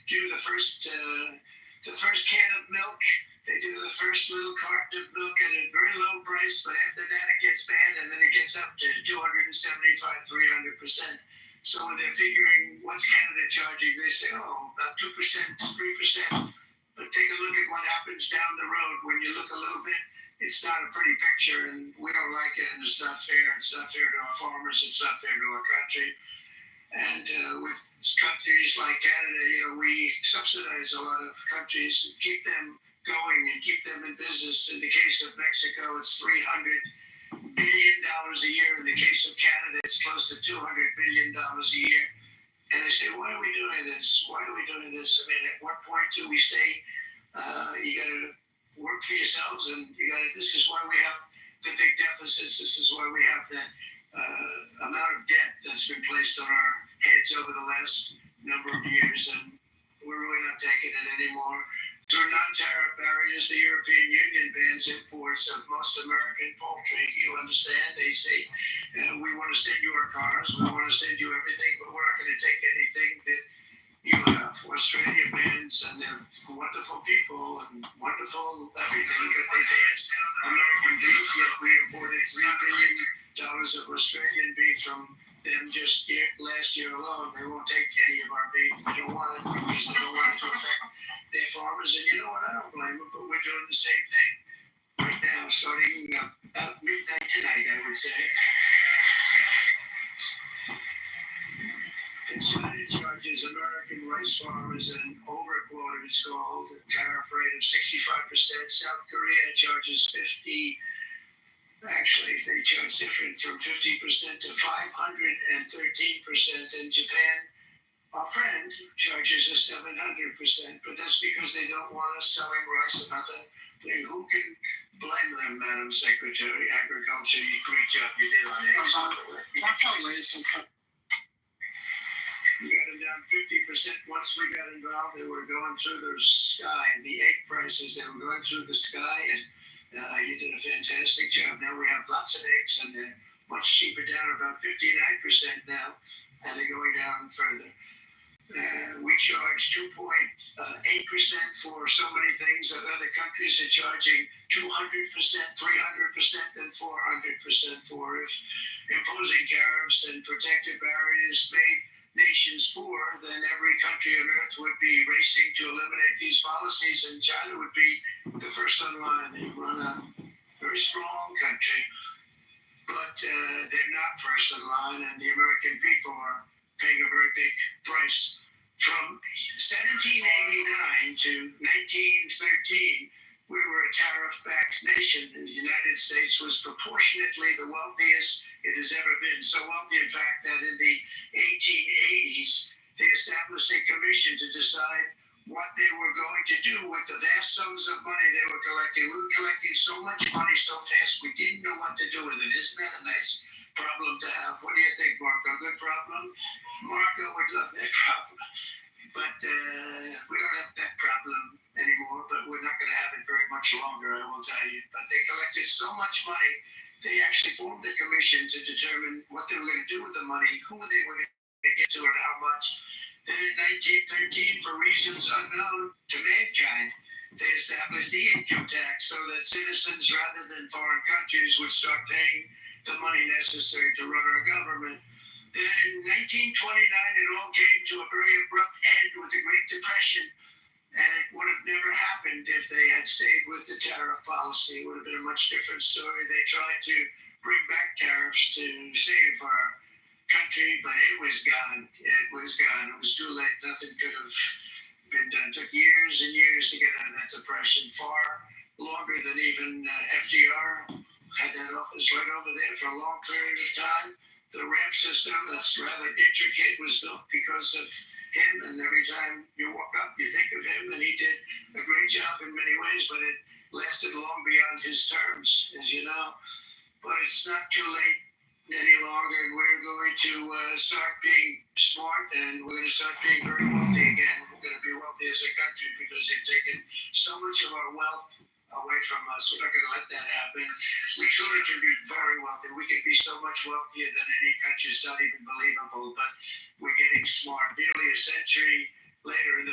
do the first can of milk. They do the first little carton of milk at a very low price, but after that it gets bad, and then it gets up to 275, 300%. So when they're figuring what's Canada charging, they say, oh, about 2%, 3%. But take a look at what happens down the road. When you look a little bit, it's not a pretty picture, and we don't like it, and it's not fair. It's not fair to our farmers. It's not fair to our country. And with countries like Canada, we subsidize a lot of countries and keep them going and keep them in business. In the case of Mexico, it's $300 billion a year. In the case of Canada, it's close to $200 billion a year. And I say, why are we doing this? Why are we doing this? I mean, at what point do we say, you got to work for yourselves, and this is why we have the big deficits. This is why we have that amount of debt that's been placed on our heads over the last number of years, and we're really not taking it anymore. Through non-tariff barriers, the European Union bans imports of most American poultry. You understand? They say, we want to send you our cars, we want to send you everything, but we're not going to take anything that you have. Australia bans, and they're wonderful people and wonderful everything, but they banned American beef, yet we imported $3 billion of Australian beef from them just last year alone. They won't take any of our beef. They don't want it because they don't want it to affect their farmers. And you know what? I don't blame them, but we're doing the same thing right now, starting about midnight tonight, I would say. And China charges American rice farmers an overquota, it's called, a tariff rate of 65%. South Korea charges 50%. Actually, they charge different, from 50% to 513%. And Japan, our friend, charges us 700%. But that's because they don't want us selling rice and other things. Who can blame them, Madam Secretary? Agriculture, great job you did on eggs. That's outrageous. We got them down 50%. Once we got involved, they were going through the sky. The egg prices, they were going through the sky, and you did a fantastic job. Now we have lots of eggs, and they're much cheaper, down about 59% now, and they're going down further. We charge 2.8% for so many things that other countries are charging 200%, 300%, and 400% for. If imposing tariffs and protective barriers made nations poor, then every country on earth would be racing to eliminate these policies, and China would be the first on line. They run a very strong country, but they're not first in line, and the American people are paying a very big price. From 1789 to 1913, we were a tariff-backed nation, and the United States was proportionately the wealthiest it has ever been. So wealthy, in fact, that in the 1880s, they established a commission to decide what they were going to do with the vast sums of money they were collecting. We were collecting so much money so fast, we didn't know what to do with it. Isn't that a nice problem to have? What do you think, Marco? Good problem? Marco would love that problem. But we don't have that problem anymore, but we're not going to have it very much longer, I will tell you. But they collected so much money, they actually formed a commission to determine what they were going to do with the money, who they were going to get to, and how much. Then in 1913, for reasons unknown to mankind, they established the income tax so that citizens, rather than foreign countries, would start paying the money necessary to run our government. Then in 1929, it all came to a very abrupt end with the Great Depression, and it would have never happened if they had stayed with the tariff policy. It would have been a much different story. They tried to bring back tariffs to save our country, but it was gone. It was gone. It was too late. Nothing could have been done. It took years and years to get out of that depression, far longer than even FDR had that office right over there for a long period of time. The ramp system that's rather intricate was built because of him, and every time you walk up, you think of him, and he did a great job in many ways, but it lasted long beyond his terms, as you know. But it's not too late any longer, and we're going to start being smart, and we're going to start being very wealthy again. We're going to be wealthy as a country because they've taken so much of our wealth away from us. We're not going to let that happen. We truly can be very wealthy. We can be so much wealthier than any country. It's not even believable, but we're getting smart. Nearly a century later in the